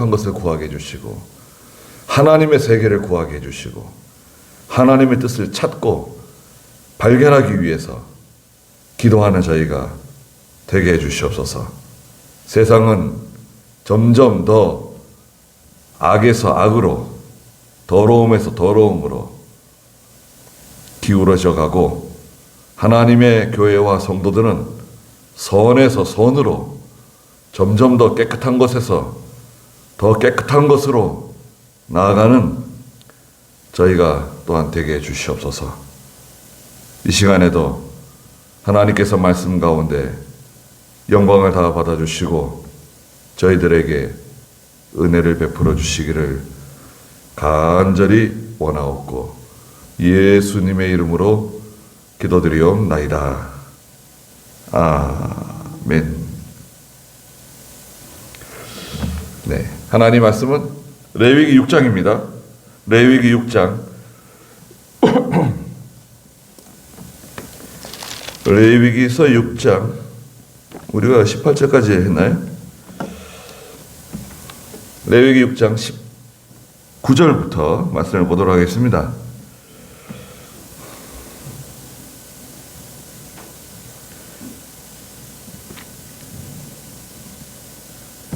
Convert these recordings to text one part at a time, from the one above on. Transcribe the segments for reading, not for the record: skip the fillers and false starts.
한 것을 구하게 해주시고 하나님의 세계를 구하게 해주시고 하나님의 뜻을 찾고 발견하기 위해서 기도하는 저희가 되게 해주시옵소서. 세상은 점점 더 악에서 악으로, 더러움에서 더러움으로 기울어져 가고 하나님의 교회와 성도들은 선에서 선으로 점점 더 깨끗한 것에서 더 깨끗한 것으로 나아가는 저희가 또한 되게 해주시옵소서. 이 시간에도 하나님께서 말씀 가운데 영광을 다 받아주시고 저희들에게 은혜를 베풀어 주시기를 간절히 원하옵고 예수님의 이름으로 기도드리옵나이다. 아멘. 네, 하나님 말씀은 레위기 6장입니다. 레위기 6장 레위기서 6장 우리가 18절까지 했나요? 레위기 6장 19절부터 말씀을 보도록 하겠습니다.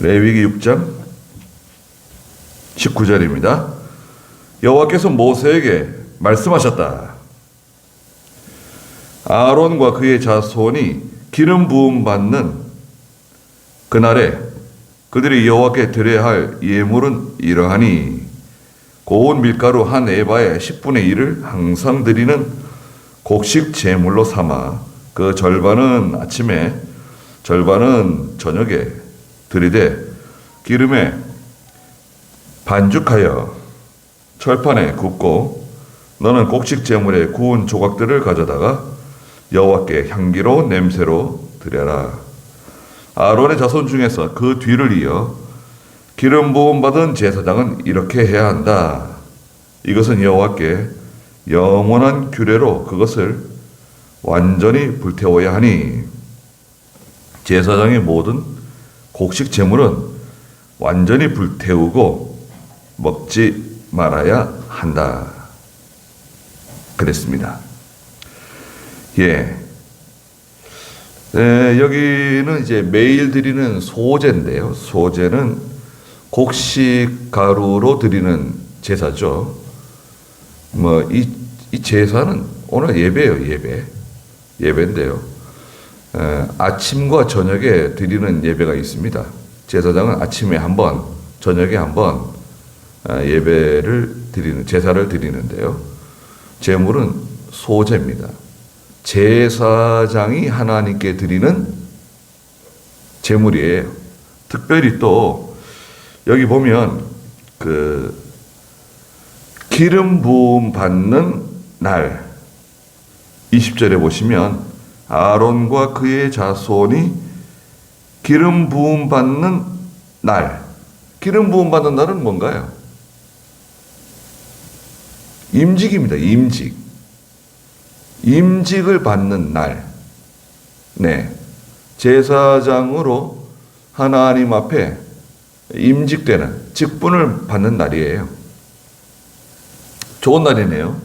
레위기 6장 19절입니다. 여호와께서 모세에게 말씀하셨다. 아론과 그의 자손이 기름 부음 받는 그날에 그들이 여호와께 드려야 할 예물은 이러하니 고운 밀가루 한 에바에 10분의 1을 항상 드리는 곡식 제물로 삼아 그 절반은 아침에 절반은 저녁에 드리되 기름에 반죽하여 철판에 굽고 너는 곡식 제물의 구운 조각들을 가져다가 여호와께 향기로운 냄새로 드려라. 아론의 자손 중에서 그 뒤를 이어 기름 부음 받은 제사장은 이렇게 해야 한다. 이것은 여호와께 영원한 규례로 그것을 완전히 불태워야 하니 제사장의 모든 곡식 제물은 완전히 불태우고 먹지 말아야 한다. 그랬습니다. 예. 네, 여기는 이제 매일 드리는 소제인데요. 소제는 곡식 가루로 드리는 제사죠. 이 제사는 오늘 예배예요, 예배인데요. 아침과 저녁에 드리는 예배가 있습니다. 제사장은 아침에 한 번, 저녁에 한 번 예배를 드리는, 제사를 드리는데요. 제물은 소제입니다. 제사장이 하나님께 드리는 제물이에요. 특별히 또 여기 보면 그 기름 부음 받는 날 20절에 보시면 아론과 그의 자손이 기름 부음 받는 날. 기름 부음 받는 날은 뭔가요? 임직입니다. 임직을 받는 날. 네. 제사장으로 하나님 앞에 임직되는 직분을 받는 날이에요. 좋은 날이네요.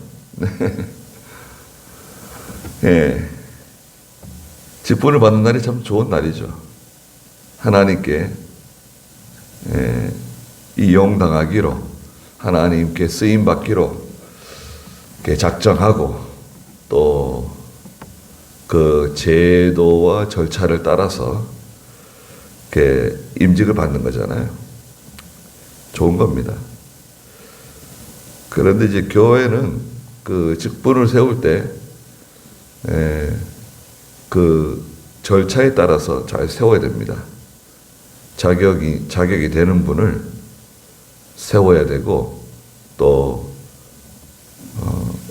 네. 직분을 받는 날이 참 좋은 날이죠. 하나님께 이용당하기로 하나님께 쓰임받기로 작정하고 또 그 제도와 절차를 따라서 임직을 받는 거잖아요. 좋은 겁니다. 그런데 이제 교회는 그 직분을 세울 때 그 절차에 따라서 잘 세워야 됩니다. 자격이 되는 분을 세워야 되고 또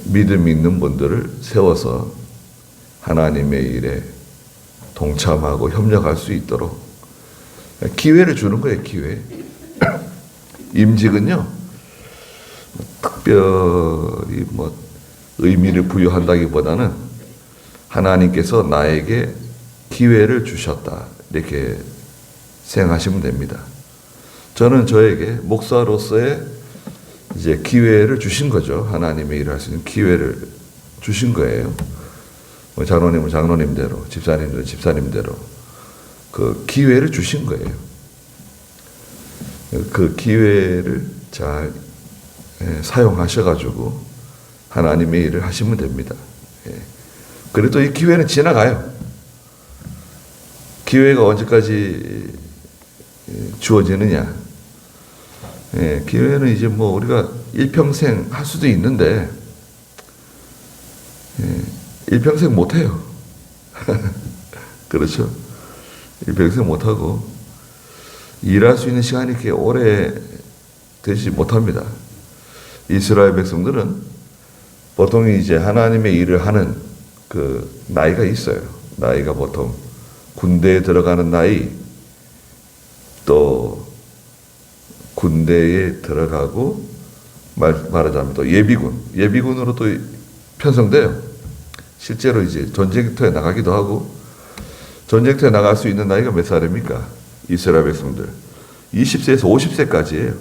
믿음이 있는 분들을 세워서 하나님의 일에 동참하고 협력할 수 있도록 기회를 주는 거예요. 기회. 임직은요 특별히 의미를 부여한다기보다는 하나님께서 나에게 기회를 주셨다 이렇게 생각하시면 됩니다. 저는 저에게 목사로서의 이제 기회를 주신 거죠. 하나님의 일을 할 수 있는 기회를 주신 거예요. 뭐 장로님은 장로님대로, 집사님들은 집사님대로 그 기회를 주신 거예요. 그 기회를 잘 사용하셔가지고 하나님의 일을 하시면 됩니다. 그래도 이 기회는 지나가요. 기회가 언제까지 주어지느냐? 기회는 이제 뭐 우리가 일평생 할 수도 있는데 일평생 못해요. 그렇죠? 일평생 못하고 일할 수 있는 시간이 그렇게 오래 되지 못합니다. 이스라엘 백성들은 보통 이제 하나님의 일을 하는 그 나이가 있어요. 나이가 보통 군대에 들어가는 나이, 또 군대에 들어가고 말하자면 또 예비군으로 또 편성돼요. 실제로 이제 전쟁터에 나가기도 하고, 전쟁터에 나갈 수 있는 나이가 몇 살입니까? 이스라엘 백성들 20세에서 50세까지예요.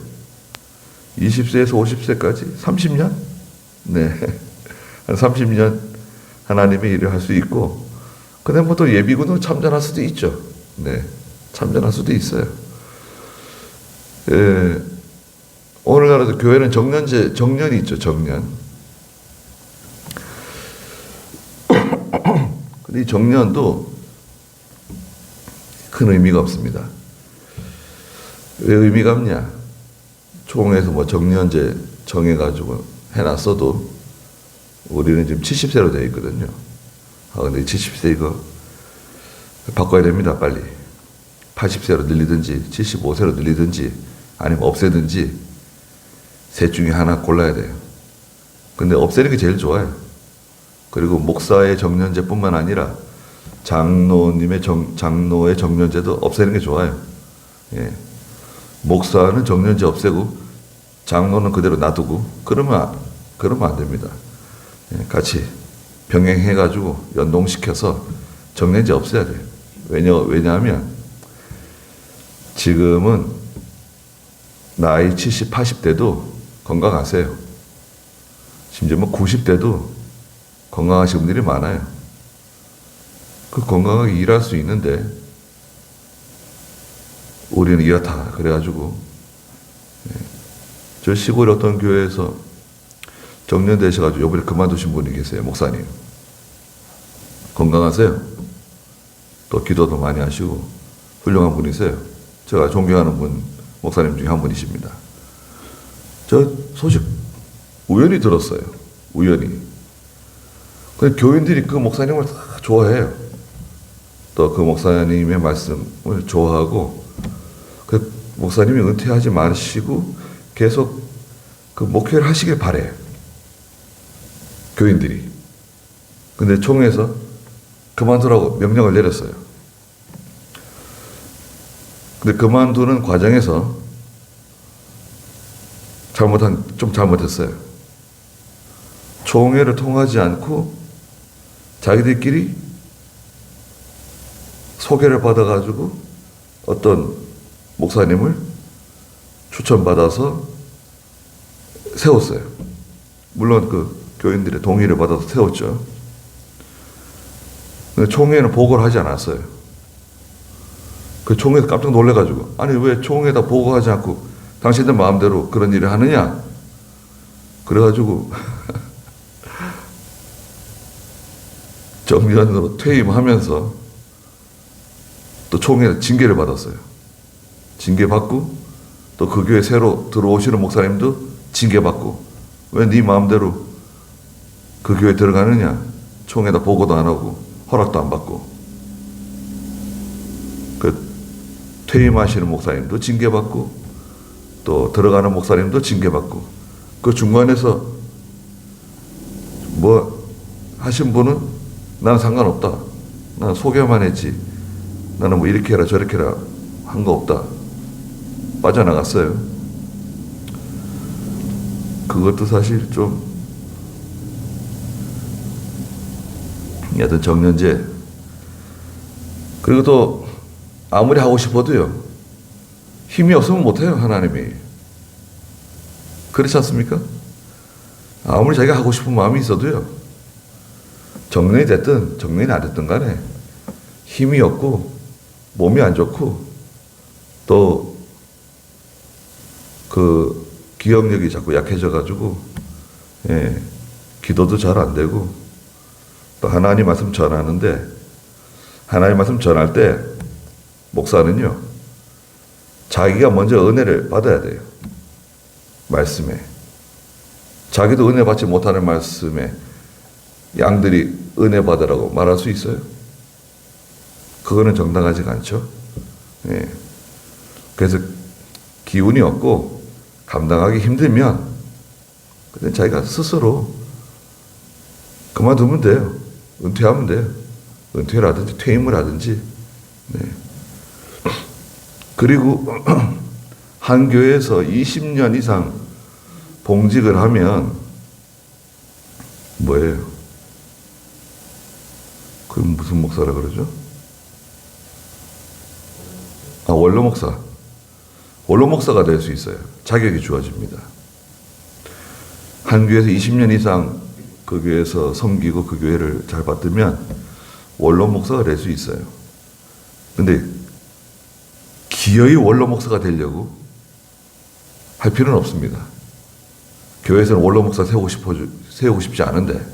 20세에서 50세까지 30년? 네, 한 30년 하나님의 일을 할 수 있고, 근데 뭐 또 예비군으로 참전할 수도 있죠. 네, 참전할 수도 있어요. 오늘날에도 교회는 정년이 있죠. 정년. 근데 이 정년도 큰 의미가 없습니다. 왜 의미가 없냐? 총회에서 뭐 정년제 정해가지고 해놨어도 우리는 지금 70세로 되어 있거든요. 근데 70세 이거 바꿔야 됩니다. 빨리. 80세로 늘리든지 75세로 늘리든지 아니면 없애든지 셋 중에 하나 골라야 돼요. 근데 없애는 게 제일 좋아요. 그리고 목사의 정년제뿐만 아니라 장로의 정년제도 없애는 게 좋아요. 예. 목사는 정년제 없애고 장로는 그대로 놔두고 그러면 안 됩니다. 예. 같이 병행해가지고 연동시켜서 정년제 없애야 돼요. 왜냐하면 지금은 나이 70, 80대도 건강하세요. 심지어 뭐 90대도 건강하신 분들이 많아요. 그 건강하게 일할 수 있는데 우리는 이렇다. 그래가지고 저 시골 어떤 교회에서 정년 되셔가지고 이번에 그만두신 분이 계세요. 목사님. 건강하세요. 또 기도도 많이 하시고 훌륭한 분이세요. 제가 존경하는 분, 목사님 중에 한 분이십니다. 저 소식 우연히 들었어요. 우연히. 근데 교인들이 그 목사님을 다 좋아해요. 또 그 목사님의 말씀을 좋아하고, 그 목사님이 은퇴하지 마시고 계속 그 목회를 하시길 바래요. 교인들이. 근데 총회에서 그만두라고 명령을 내렸어요. 근데 그만두는 과정에서 좀 잘못했어요. 총회를 통하지 않고 자기들끼리 소개를 받아가지고 어떤 목사님을 추천받아서 세웠어요. 물론 그 교인들의 동의를 받아서 세웠죠. 근데 총회는 보고를 하지 않았어요. 그 총회에서 깜짝 놀래가지고, 아니 왜 총회에다 보고하지 않고 당신들 마음대로 그런 일을 하느냐? 그래가지고 정년으로 퇴임하면서 또 총회에 징계를 받았어요. 징계받고 또 그 교회 새로 들어오시는 목사님도 징계받고, 왜 네 마음대로 그 교회 들어가느냐? 총회에다 보고도 안 하고 허락도 안 받고. 그 퇴임하시는 목사님도 징계받고 또 들어가는 목사님도 징계받고, 그 중간에서 뭐 하신 분은 나는 상관없다. 나는 소개만 했지. 나는 뭐 이렇게 해라 저렇게 해라 한 거 없다. 빠져나갔어요. 그것도 사실 좀 여튼 정년제. 그리고 또 아무리 하고 싶어도요, 힘이 없으면 못해요, 하나님이. 그렇지 않습니까? 아무리 자기가 하고 싶은 마음이 있어도요, 정년이 됐든 정년이 안 됐든 간에 힘이 없고 몸이 안 좋고 또 그 기억력이 자꾸 약해져가지고 기도도 잘 안 되고 또 하나님 말씀 전하는데 하나님 말씀 전할 때 목사는요 자기가 먼저 은혜를 받아야 돼요. 말씀에 자기도 은혜 받지 못하는 말씀에 양들이 은혜 받으라고 말할 수 있어요? 그거는 정당하지가 않죠. 그래서 기운이 없고 감당하기 힘들면 그냥 자기가 스스로 그만두면 돼요. 은퇴하면 돼요. 은퇴를 하든지 퇴임을 하든지. 그리고 한 교회에서 20년 이상 봉직을 하면 뭐예요? 그 무슨 목사라 그러죠? 원로 목사. 원로 목사가 될 수 있어요. 자격이 주어집니다. 한 교회에서 20년 이상 그 교회에서 섬기고 그 교회를 잘 받들면 원로 목사가 될 수 있어요. 근데 기어이 원로 목사가 되려고 할 필요는 없습니다. 교회에서는 원로 목사 세우고 싶지 않은데,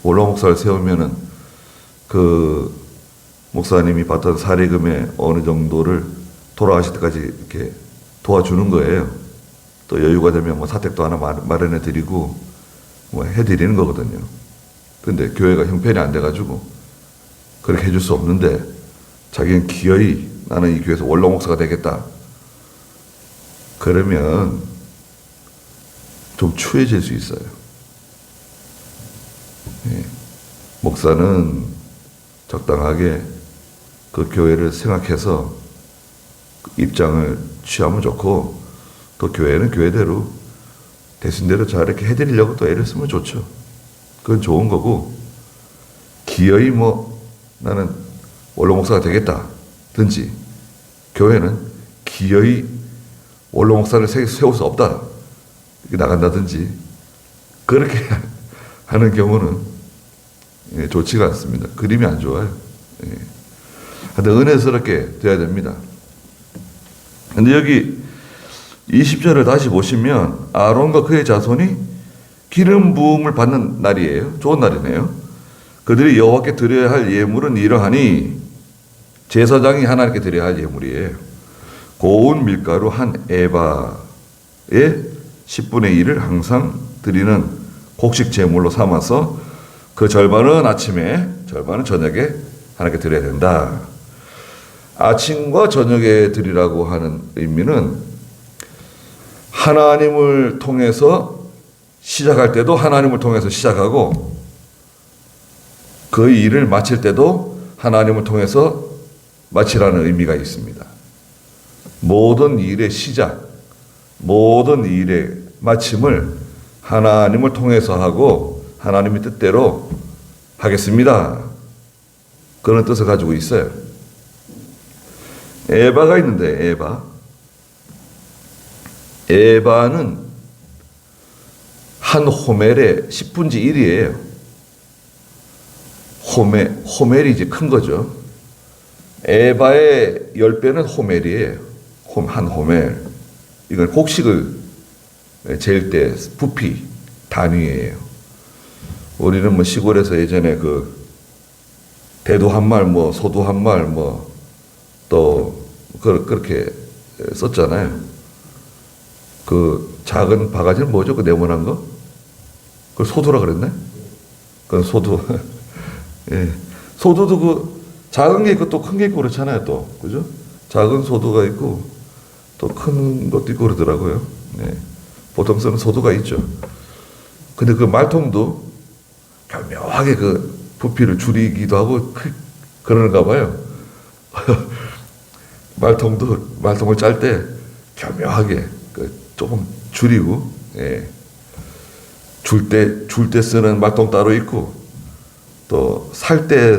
원로 목사를 세우면은 그 목사님이 받던 사례금의 어느 정도를 돌아가실 때까지 이렇게 도와주는 거예요. 또 여유가 되면 뭐 사택도 하나 마련해 드리고 뭐 해드리는 거거든요. 근데 교회가 형편이 안 돼가지고 그렇게 해줄 수 없는데 자기는 기어이 나는 이 교회에서 원로 목사가 되겠다. 그러면 좀 추해질 수 있어요. 목사는 적당하게 그 교회를 생각해서 입장을 취하면 좋고 또 교회는 교회대로 대신대로 잘 이렇게 해드리려고 또 애를 쓰면 좋죠. 그건 좋은 거고 기어이 뭐 나는 원로 목사가 되겠다 든지 교회는 기어이 원로 목사를 세울 수 없다 이렇게 나간다든지 그렇게 하는 경우는 좋지가 않습니다. 그림이 안 좋아요. 하여튼 은혜스럽게 돼야 됩니다. 근데 여기 20절을 다시 보시면 아론과 그의 자손이 기름 부음을 받는 날이에요. 좋은 날이네요. 그들이 여호와께 드려야 할 예물은 이러하니 제사장이 하나님께 드려야 할 예물이에요. 고운 밀가루 한 에바의 10분의 1을 항상 드리는 곡식 제물로 삼아서 그 절반은 아침에 절반은 저녁에 하나님께 드려야 된다. 아침과 저녁에 드리라고 하는 의미는 하나님을 통해서 시작할 때도 하나님을 통해서 시작하고 그 일을 마칠 때도 하나님을 통해서 마치라는 의미가 있습니다. 모든 일의 시작, 모든 일의 마침을 하나님을 통해서 하고 하나님의 뜻대로 하겠습니다. 그런 뜻을 가지고 있어요. 에바가 있는데 에바는 한 호멜의 10분의 1이에요. 호멜이 이제 큰 거죠. 에바의 10배는 호멜이에요. 한 호멜. 이건 곡식을 잴 때 부피 단위예요. 우리는 뭐 시골에서 예전에 그 대두 한 말, 뭐 소두 한 말, 뭐 또 그렇게 썼잖아요. 그 작은 바가지는 뭐죠? 그 네모난 거? 그걸 소두라 그랬네? 그건 소두. 예. 소두도 그 작은 게 있고 또 큰 게 있고 그렇잖아요, 또. 그죠? 작은 소두가 있고 또 큰 것도 있고 그러더라고요. 예. 보통 쓰는 소두가 있죠. 근데 그 말통도 교묘하게 그 부피를 줄이기도 하고 그러는가 봐요. 말통을 짤 때 교묘하게 조금 줄이고, 줄 때 쓰는 말통 따로 있고, 또 살 때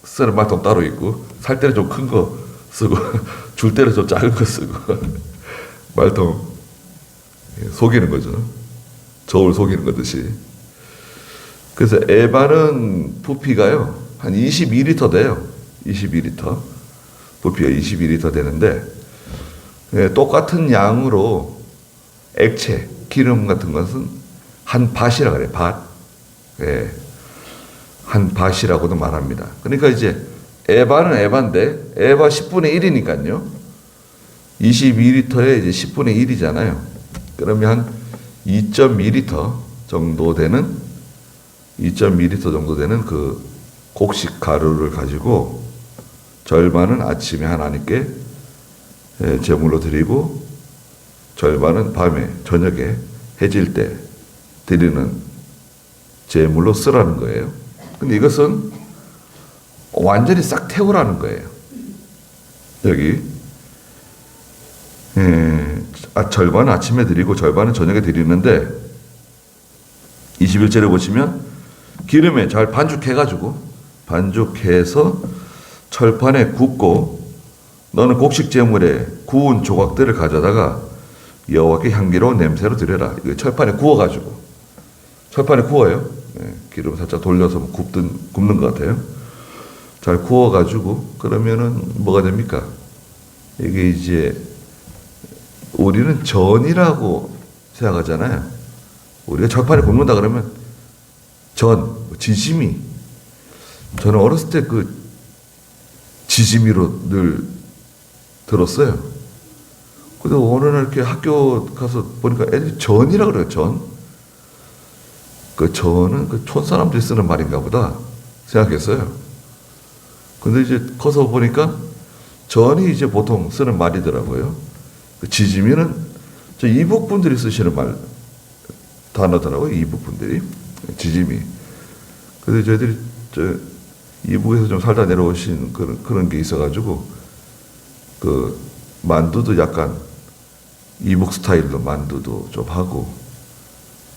쓰는 말통 따로 있고, 살 때는 좀 큰 거 쓰고, 줄 때는 좀 작은 거 쓰고 말통 속이는 거죠. 저울 속이는 거듯이. 그래서 에바는 부피가요 한 22리터 돼요. 22리터 부피가 22리터 되는데 똑같은 양으로 액체 기름 같은 것은 한 밭이라 그래요. 밭. 한 밭이라고도 말합니다. 그러니까 이제 에바는 에바인데 에바 10분의 1이니까요. 22리터에 이제 10분의 1이잖아요. 그러면 한 2.2리터 정도 되는 그 곡식 가루를 가지고 절반은 아침에 하나님께 제물로 드리고 절반은 밤에 저녁에 해질 때 드리는 제물로 쓰라는 거예요. 근데 이것은 완전히 싹 태우라는 거예요. 여기 절반은 아침에 드리고 절반은 저녁에 드리는데 21절에 보시면 기름에 잘 반죽해서 철판에 굽고 너는 곡식 제물에 구운 조각들을 가져다가 여호와께 향기로운 냄새로 드려라. 이거 철판에 구워가지고 철판에 구워요. 기름 살짝 돌려서 굽는 것 같아요. 잘 구워가지고 그러면은 뭐가 됩니까? 이게 이제 우리는 전이라고 생각하잖아요. 우리가 철판에 굽는다 그러면 지짐이. 저는 어렸을 때 그 지짐이로 늘 들었어요. 근데 어느 날 이렇게 학교 가서 보니까 애들이 전이라 그래요. 전. 그 전은 그 촌사람들이 쓰는 말인가 보다 생각했어요. 근데 이제 커서 보니까 전이 이제 보통 쓰는 말이더라고요. 그 지짐이는 저 이북 분들이 쓰시는 단어더라고요. 이북 분들이. 지짐이. 그래서 저희들이 이북에서 좀 살다 내려오신 그런 게 있어가지고 그 만두도 약간 이북 스타일로 만두도 좀 하고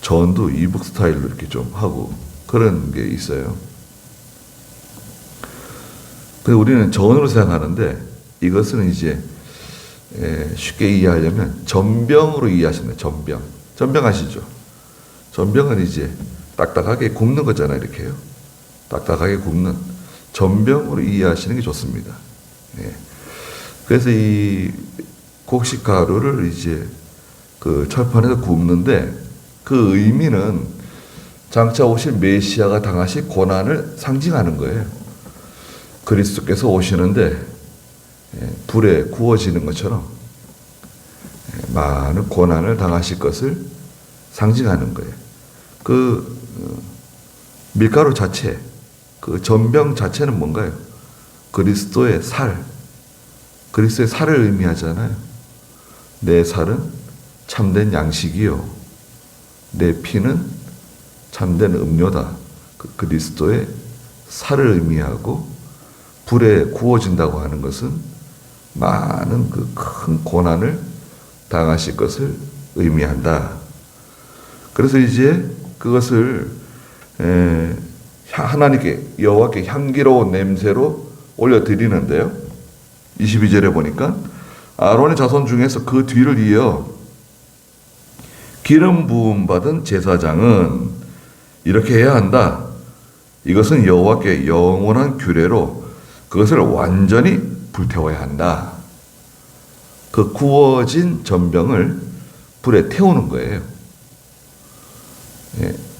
전도 이북 스타일로 이렇게 좀 하고 그런 게 있어요. 근데 우리는 전으로 생각하는데 이것은 이제 쉽게 이해하려면 전병으로 이해하시면 돼요. 전병 아시죠? 전병은 이제 딱딱하게 굽는 거잖아요. 이렇게요. 딱딱하게 굽는 전병으로 이해하시는 게 좋습니다. 그래서 이 곡식 가루를 이제 그 철판에서 굽는데 그 의미는 장차 오실 메시아가 당하실 고난을 상징하는 거예요. 그리스도께서 오시는데 불에 구워지는 것처럼 많은 고난을 당하실 것을 상징하는 거예요. 그 밀가루 자체, 그 전병 자체는 뭔가요? 그리스도의 살을 의미하잖아요. 내 살은 참된 양식이요, 내 피는 참된 음료다. 그 그리스도의 살을 의미하고 불에 구워진다고 하는 것은 많은 그 큰 고난을 당하실 것을 의미한다. 그래서 이제 그것을 하나님께 여호와께 향기로운 냄새로 올려드리는데요. 22절에 보니까 아론의 자손 중에서 그 뒤를 이어 기름 부음 받은 제사장은 이렇게 해야 한다. 이것은 여호와께 영원한 규례로 그것을 완전히 불태워야 한다. 그 구워진 전병을 불에 태우는 거예요.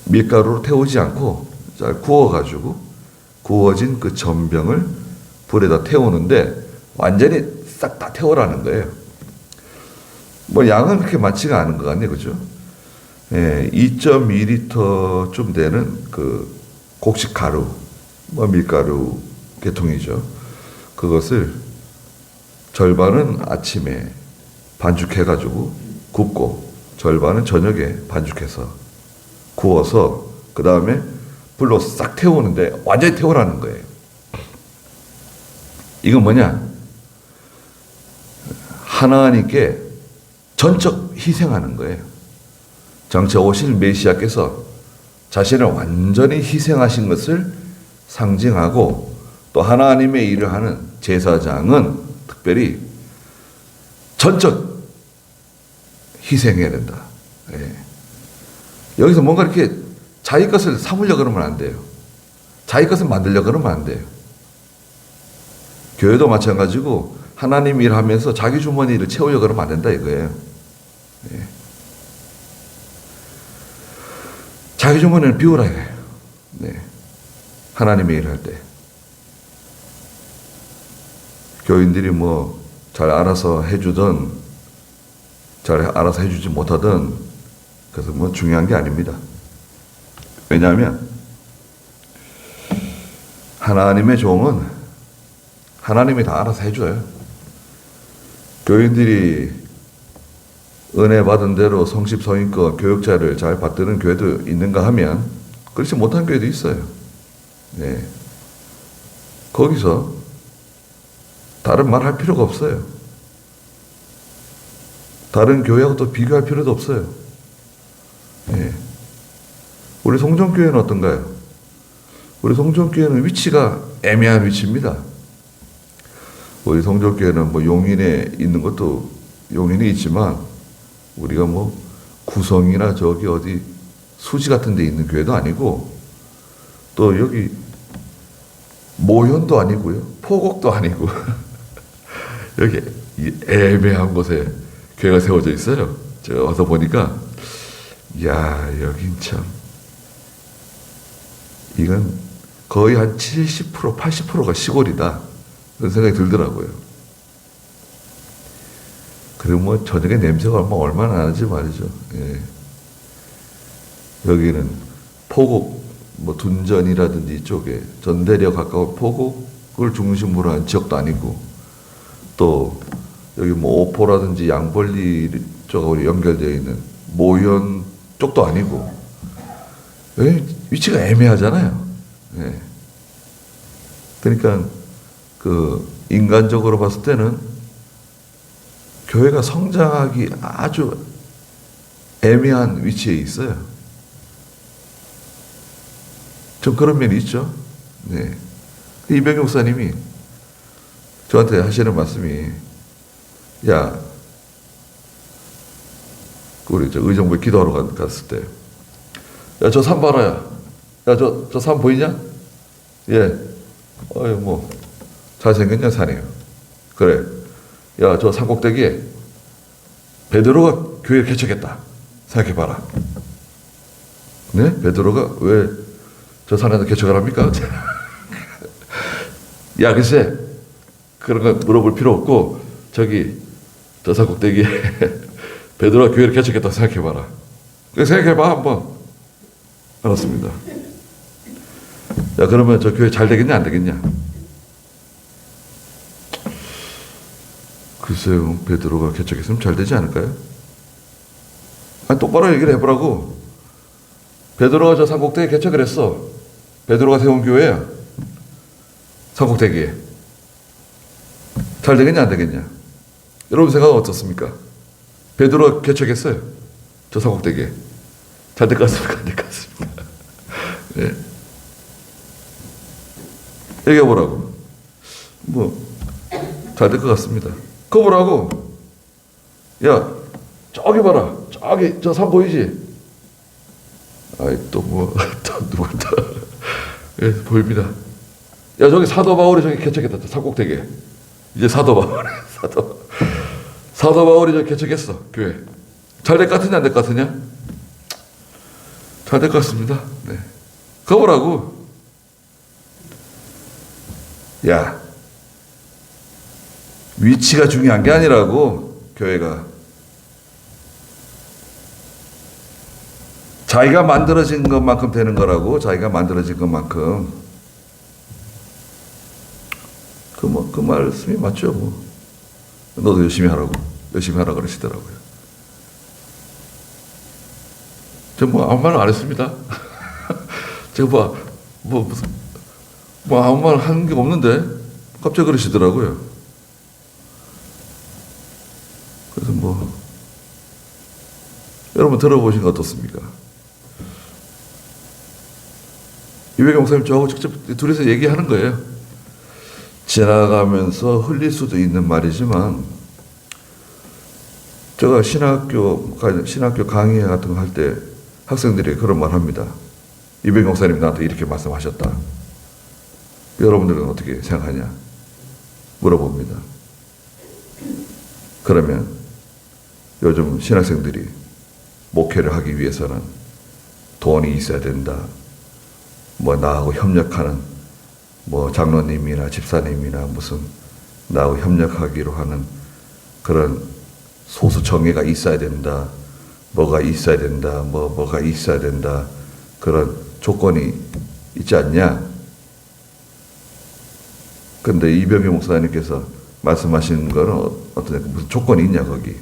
밀가루로 태우지 않고 잘 구워가지고 구워진 그 전병을 불에다 태우는데 완전히 싹 다 태우라는 거예요. 뭐 양은 그렇게 많지가 않은 것 같네요. 그죠? 2.2리터쯤 되는 그 곡식 가루, 뭐 밀가루 계통이죠. 그것을 절반은 아침에 반죽해가지고 굽고 절반은 저녁에 반죽해서 구워서 그 다음에 불로 싹 태우는데 완전히 태우라는 거예요. 이건 뭐냐? 하나님께 전적 희생하는 거예요. 장차 오실 메시아께서 자신을 완전히 희생하신 것을 상징하고 또 하나님의 일을 하는 제사장은 특별히 전적 희생해야 된다. 예. 여기서 뭔가 이렇게 자기 것을 삼으려고 그러면 안 돼요. 자기 것을 만들려고 그러면 안 돼요. 교회도 마찬가지고 하나님 일하면서 자기 주머니를 채우려고 그러면 안 된다 이거예요. 예. 자기 주머니는 비우라 해요. 네. 하나님의 일할 때. 교인들이 뭐 잘 알아서 해주든 잘 알아서 해주지 못하든 그래서 뭐 중요한 게 아닙니다. 왜냐하면 하나님의 종은 하나님이 다 알아서 해줘요. 교인들이 은혜 받은 대로 성십성의껏 교육자를 잘 받드는 교회도 있는가 하면 그렇지 못한 교회도 있어요. 네. 거기서 다른 말 할 필요가 없어요. 다른 교회하고 또 비교할 필요도 없어요. 네. 우리 송정교회는 어떤가요? 우리 송정교회는 위치가 애매한 위치입니다. 우리 송정교회는 뭐 용인에 있는 것도 용인에 있지만 우리가 뭐 구성이나 저기 어디 수지 같은 데 있는 교회도 아니고 또 여기 모현도 아니고요. 포곡도 아니고 여기 애매한 곳에 교회가 세워져 있어요. 제가 와서 보니까 야 여긴 참 이건 거의 한 70% 80%가 시골이다 그런 생각이 들더라고요. 그리고 뭐 저녁에 냄새가 얼마나 나는지 말이죠. 예. 여기는 포곡 뭐 둔전이라든지 이쪽에 전대리와 가까운 포곡을 중심으로 한 지역도 아니고 또 여기 뭐 오포라든지 양벌리 쪽하고 연결되어 있는 모현 쪽도 아니고 여기 위치가 애매하잖아요. 예. 그러니까 그 인간적으로 봤을 때는 교회가 성장하기 아주 애매한 위치에 있어요. 좀 그런 면이 있죠. 네. 이병용 목사님이 저한테 하시는 말씀이 야 우리 저 의정부에 기도하러 갔을 때 야 저 산 봐라야 야 저 산 보이냐? 예. 어이 뭐 잘생겼냐 산이요. 그래. 야 저 산 꼭대기에 베드로가 교회를 개척했다. 생각해봐라. 네? 베드로가 왜 저 산에서 개척을 합니까? 야 글쎄 그런 거 물어볼 필요 없고 저기 저 산 꼭대기에 베드로가 교회를 개척했다 생각해봐라. 생각해봐 한번. 알았습니다. 야 그러면 저 교회 잘 되겠냐 안 되겠냐? 글쎄요 베드로가 개척했으면 잘 되지 않을까요? 아니 똑바로 얘기를 해보라고. 베드로가 저 산꼭대기에 개척을 했어. 베드로가 세운 교회야. 산꼭대기에. 잘 되겠냐 안 되겠냐? 여러분 생각은 어떻습니까? 베드로가 개척했어요. 저 산꼭대기에. 잘 될 것 같습니까? 안 될 것 같습니다. 네. 얘기해보라고. 뭐 잘 될 것 같습니다. 그거 보라고. 야 저기 봐라. 저기 저 산 보이지? 아이 또 뭐 또 누가 또 예, 보입니다. 야 저기 사도 바울이 저기 개척했다. 산꼭대기에. 이제 사도 바울이 사도 바울이 저기 개척했어. 교회. 잘 될 것 같으냐 안 될 것 같으냐? 잘 될 것 같습니다. 네. 그거 보라고. 야 위치가 중요한 게 아니라고. 교회가 자기가 만들어진 것만큼 되는 거라고. 자기가 만들어진 것만큼. 그 말씀이 맞죠. 뭐. 너도 열심히 하라고. 열심히 하라고 그러시더라고요. 저 뭐 아무 말은 안 했습니다. 제가 뭐 아무 말 하는 게 없는데 갑자기 그러시더라고요. 그래서 뭐 여러분 들어보신 거 어떻습니까? 이백영 목사님 저하고 직접 둘이서 얘기하는 거예요. 지나가면서 흘릴 수도 있는 말이지만 제가 신학교 강의 같은 거 할 때 학생들이 그런 말 합니다. 이병 목사님 나한테 이렇게 말씀하셨다. 여러분들은 어떻게 생각하냐? 물어봅니다. 그러면 요즘 신학생들이 목회를 하기 위해서는 돈이 있어야 된다. 뭐 나하고 협력하는 뭐 장로님이나 집사님이나 무슨 나하고 협력하기로 하는 그런 소수 정예가 있어야 된다. 뭐가 있어야 된다. 뭐가 있어야 된다. 그런 조건이 있지 않냐? 근데 이병기 목사님께서 말씀하신 거는 어떤 무슨 조건이 있냐 거기?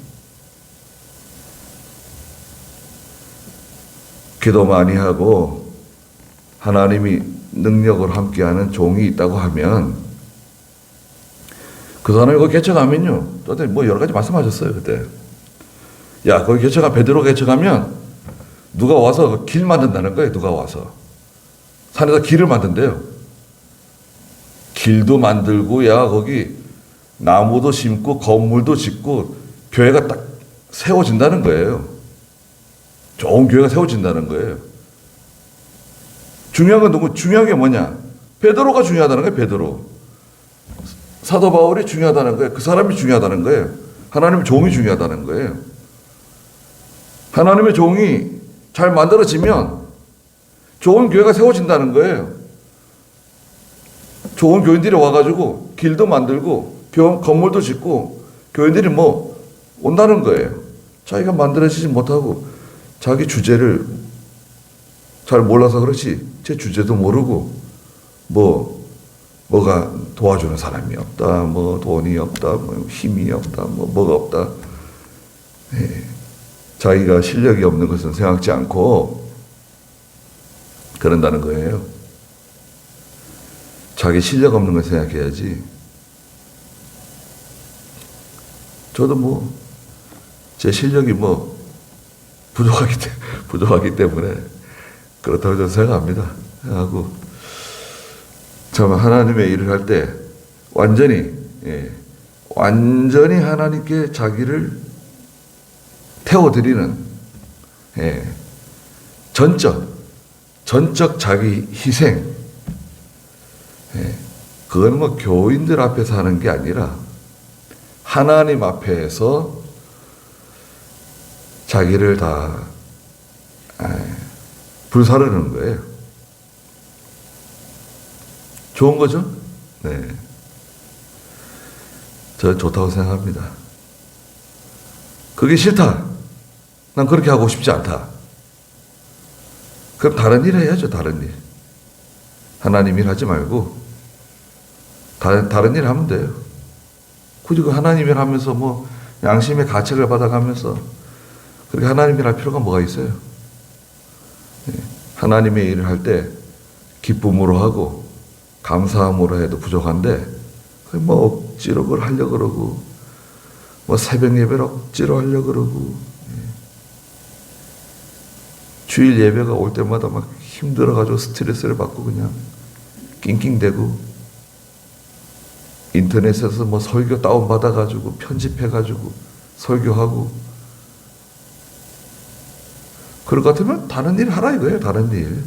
기도 많이 하고 하나님이 능력으로 함께하는 종이 있다고 하면 그 사람이 거기 개척하면요. 또 뭐 여러 가지 말씀하셨어요 그때. 야 거기 개척하 베드로 개척하면 누가 와서 길 만든다는 거예요. 누가 와서 산에서 길을 만든대요. 길도 만들고 야 거기 나무도 심고 건물도 짓고 교회가 딱 세워진다는 거예요. 좋은 교회가 세워진다는 거예요. 중요한 건 누구? 중요한 게 뭐냐? 베드로가 중요하다는 거예요. 베드로. 사도 바울이 중요하다는 거예요. 그 사람이 중요하다는 거예요. 하나님의 종이 중요하다는 거예요. 하나님의 종이 잘 만들어지면 좋은 교회가 세워진다는 거예요. 좋은 교인들이 와가지고 길도 만들고 건물도 짓고 교인들이 뭐 온다는 거예요. 자기가 만들어지지 못하고 자기 주제를 잘 몰라서 그렇지 제 주제도 모르고 뭐가 도와주는 사람이 없다. 뭐 돈이 없다. 뭐 힘이 없다. 뭐가 없다. 네. 자기가 실력이 없는 것은 생각지 않고 그런다는 거예요. 자기 실력 없는 걸 생각해야지. 저도 제 실력이 부족하기 때문에 그렇다고 저는 생각합니다. 하고 참 하나님의 일을 할 때 완전히 하나님께 자기를 태워드리는 전적 자기 희생. 그건 교인들 앞에서 하는 게 아니라 하나님 앞에서 자기를 다 불사르는 거예요. 좋은 거죠? 네. 저는 좋다고 생각합니다. 그게 싫다. 난 그렇게 하고 싶지 않다. 그럼 다른 일 해야죠. 다른 일. 하나님 일 하지 말고 다른 일 하면 돼요. 굳이 그 하나님 일 하면서 양심의 가책을 받아가면서 그렇게 하나님 일 할 필요가 뭐가 있어요? 하나님의 일을 할 때 기쁨으로 하고 감사함으로 해도 부족한데 억지로 그걸 하려고 그러고 새벽 예배를 억지로 하려고 그러고 주일 예배가 올 때마다 막 힘들어가지고 스트레스를 받고 그냥 낑낑대고 인터넷에서 설교 다운받아가지고 편집해가지고 설교하고 그럴 것 같으면 다른 일 하라 이거예요. 다른 일.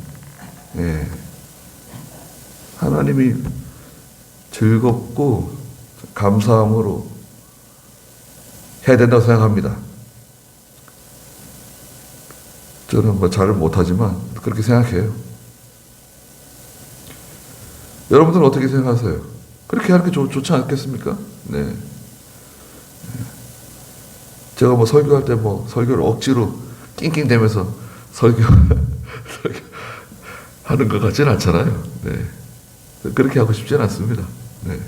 하나님이 즐겁고 감사함으로 해야 된다고 생각합니다. 저는 잘 못하지만 그렇게 생각해요. 여러분들은 어떻게 생각하세요? 그렇게 하는 게 좋지 않겠습니까? 네. 제가 설교할 때 설교를 억지로 낑낑대면서 하는 것 같지는 않잖아요. 네. 그렇게 하고 싶지는 않습니다. 네.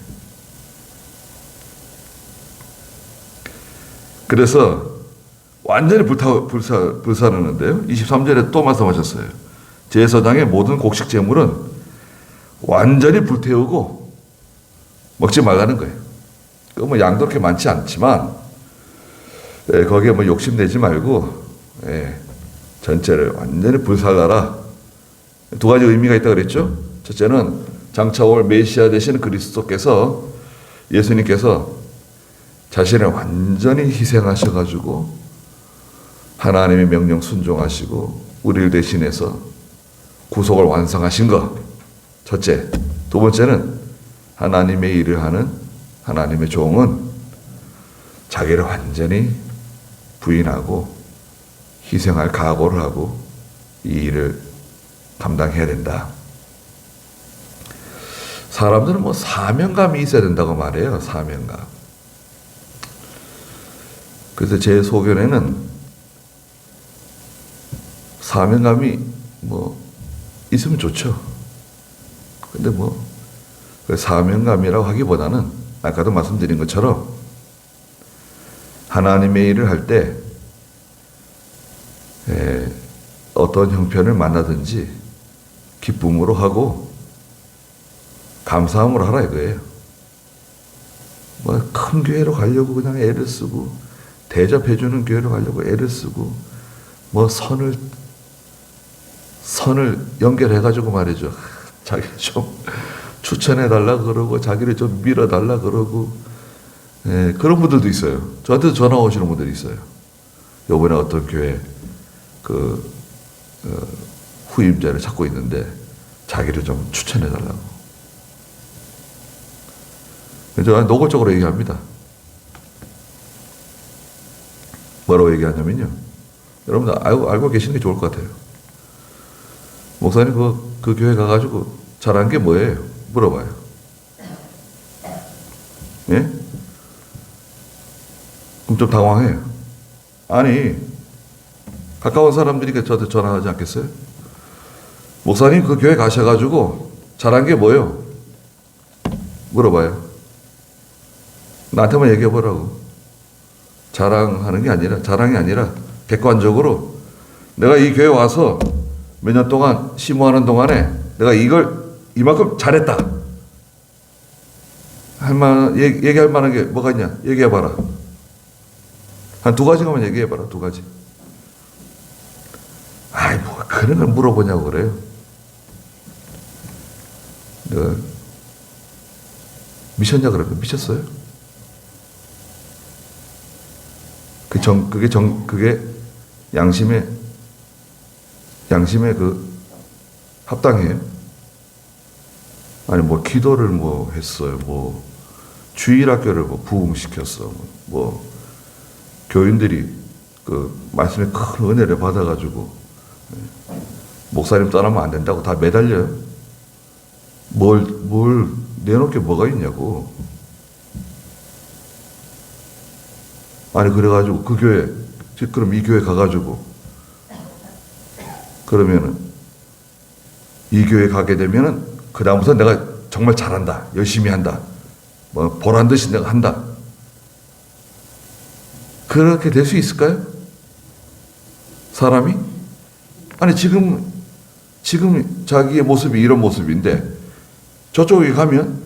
그래서 완전히 불사르는데요. 23절에 또 말씀하셨어요. 제사장의 모든 곡식 제물은 완전히 불태우고 먹지 말라는 거예요. 그 양도 그렇게 많지 않지만 거기에 욕심내지 말고 전체를 완전히 불살라라. 두 가지 의미가 있다고 그랬죠. 첫째는 장차 올 메시아 되시는 그리스도께서 예수님께서 자신을 완전히 희생하셔가지고 하나님의 명령 순종하시고 우리를 대신해서 구속을 완성하신 것. 첫째. 두 번째는 하나님의 일을 하는 하나님의 종은 자기를 완전히 부인하고 희생할 각오를 하고 이 일을 감당해야 된다. 사람들은 뭐 사명감이 있어야 된다고 말해요. 사명감. 그래서 제 소견에는 사명감이 뭐 있으면 좋죠. 근데 뭐 사명감이라고 하기보다는 아까도 말씀드린 것처럼 하나님의 일을 할 때 어떤 형편을 만나든지 기쁨으로 하고 감사함으로 하라 이거예요. 뭐 큰 교회로 가려고 그냥 애를 쓰고 대접해주는 교회로 가려고 애를 쓰고 뭐 선을 연결해가지고 말이죠. 자기 좀 추천해달라 그러고 자기를 좀 밀어달라 그러고 그런 분들도 있어요. 저한테도 전화 오시는 분들이 있어요. 요번에 어떤 교회 후임자를 찾고 있는데 자기를 좀 추천해달라고. 제가 노골적으로 얘기합니다. 뭐라고 얘기하냐면요. 여러분들 알고 계시는 게 좋을 것 같아요. 목사님 그 교회 가가지고 잘한 게 뭐예요? 물어봐요. 예? 그럼 좀 당황해요. 아니, 가까운 사람들이 저한테 전화하지 않겠어요? 목사님 그 교회 가셔가지고 잘한 게 뭐예요? 물어봐요. 나한테만 얘기해보라고. 자랑이 아니라 객관적으로 내가 이 교회 와서 몇 년 동안 심호하는 동안에 내가 이만큼 잘했다. 얘기할 만한 게 뭐가 있냐? 얘기해봐라. 한 두 가지만 얘기해봐라. 두 가지. 아이, 뭐 그런 걸 물어보냐고 그래요. 내가 미쳤냐 그러면 미쳤어요? 그게 양심에 합당해요? 아니, 뭐, 기도를 뭐 했어요. 뭐, 주일학교를 뭐 부흥시켰어. 뭐, 교인들이 말씀에 큰 은혜를 받아가지고, 목사님 떠나면 안 된다고 다 매달려요. 뭘 내놓을 게 뭐가 있냐고. 아니, 그래가지고 그럼 이 교회 가가지고, 그러면은, 이 교회 가게 되면은, 그다음부터 내가 정말 잘한다. 열심히 한다. 뭐, 보란 듯이 내가 한다. 그렇게 될 수 있을까요? 사람이? 아니, 지금 자기의 모습이 이런 모습인데, 저쪽에 가면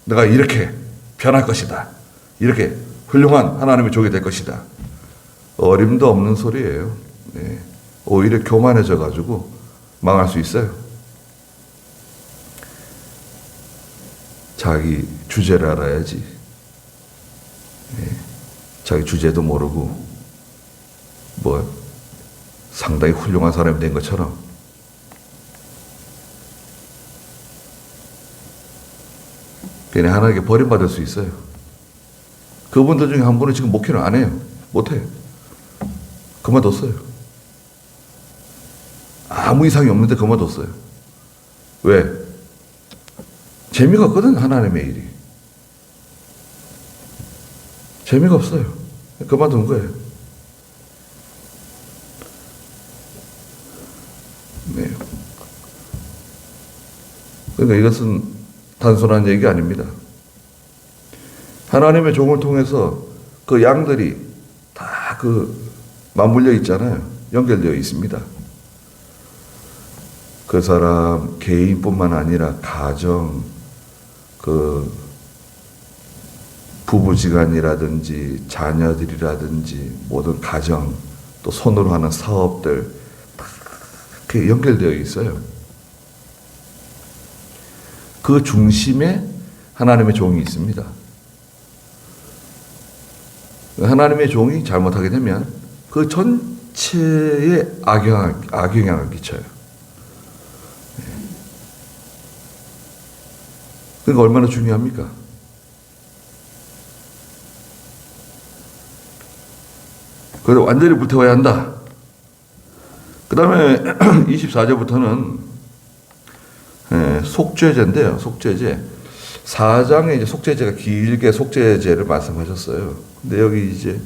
내가 이렇게 변할 것이다. 이렇게 훌륭한 하나님의 종이 될 것이다. 어림도 없는 소리예요. 네. 오히려 교만해져가지고 망할 수 있어요. 자기 주제를 알아야지. 네. 자기 주제도 모르고 뭐 상당히 훌륭한 사람이 된 것처럼. 괜히 하나님께 버림받을 수 있어요. 그분들 중에 한 분은 지금 목회를 안 해요. 못해요. 그만뒀어요. 아무 이상이 없는데 그만뒀어요. 왜? 재미가 없거든, 하나님의 일이. 재미가 없어요. 그만둔 거예요. 네. 그러니까 이것은 단순한 얘기 아닙니다. 하나님의 종을 통해서 그 양들이 다 맞물려 있잖아요. 연결되어 있습니다. 그 사람 개인뿐만 아니라 가정, 부부지간이라든지 자녀들이라든지 모든 가정, 또 손으로 하는 사업들 다 이렇게 연결되어 있어요. 그 중심에 하나님의 종이 있습니다. 하나님의 종이 잘못하게 되면 그 전체에 악영향을 끼쳐요. 그러니까 얼마나 중요합니까? 그래서 완전히 불태워야 한다. 그 다음에 24절부터는 속죄제인데요. 속죄제. 4장에 이제 속죄제가 길게 속죄제를 말씀하셨어요. 근데 여기 이제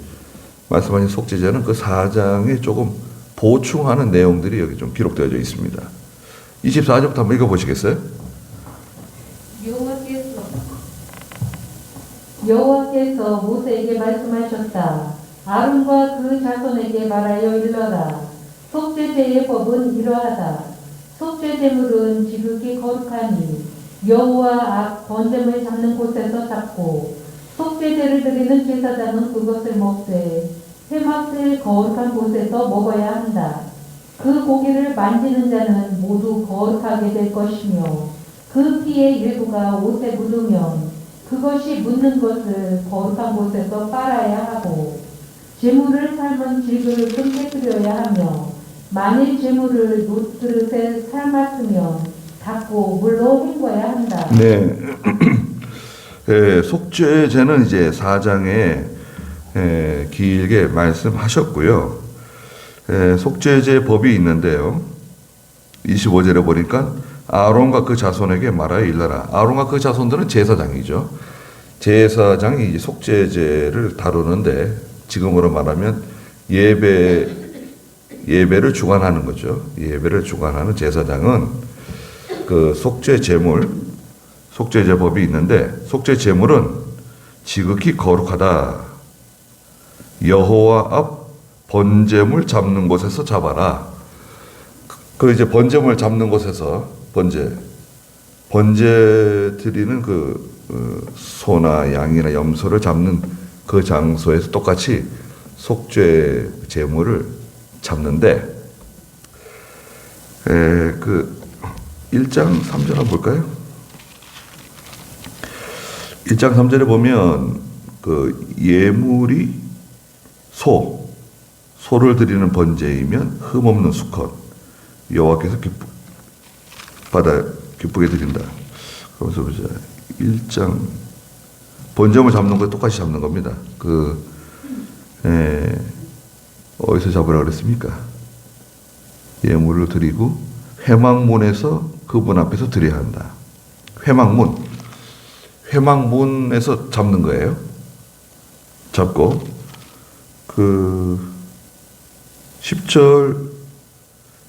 말씀하신 속죄제는 그 4장에 조금 보충하는 내용들이 여기 좀 기록되어져 있습니다. 24절부터 한번 읽어보시겠어요? 여호와께서 모세에게 말씀하셨다. 아론과 그 자손에게 말하여 일러라. 속죄제의 법은 이러하다. 속죄제물은 지극히 거룩하니 여호와 앞 번제물 잡는 곳에서 잡고 속죄제를 드리는 제사장은 그것을 먹되 회막될 거룩한 곳에서 먹어야 한다. 그 고기를 만지는 자는 모두 거룩하게 될 것이며 그 피의 일부가 옷에 묻으면 그것이 묻는 것을 거룩한 곳에서 빨아야 하고 제물을 삶은 질그릇은 깨뜨려야 하며 만일 제물을 놋그릇에 삶았으면 닦고 물로 헹궈야 한다. 네. 속죄제는 이제 4장에 길게 말씀하셨고요. 속죄제 법이 있는데요. 25절에 보니까 아론과 그 자손에게 말하여 일러라. 아론과 그 자손들은 제사장이죠. 제사장이 이제 속죄제를 다루는데 지금으로 말하면 예배를 주관하는 거죠. 예배를 주관하는 제사장은 그 속죄제 법이 있는데 속죄 제물은 지극히 거룩하다. 여호와 앞 번제물 잡는 곳에서 잡아라. 그 이제 번제물 잡는 곳에서 번제 드리는 그 소나 양이나 염소를 잡는 그 장소에서 똑같이 속죄 제물을 잡는데 그 1장 3절 한번 볼까요? 1장 3절에 보면 그 예물이 소를 드리는 번제이면 흠없는 수컷 여호와께서 기쁘게 드린다. 그러면서 보자. 1장 번제물 잡는 거 똑같이 잡는 겁니다. 어디서 잡으라 그랬습니까? 예물을 드리고 회막문에서 그분 앞에서 드려야 한다. 회막문에서 잡는 거예요. 잡고 그 1장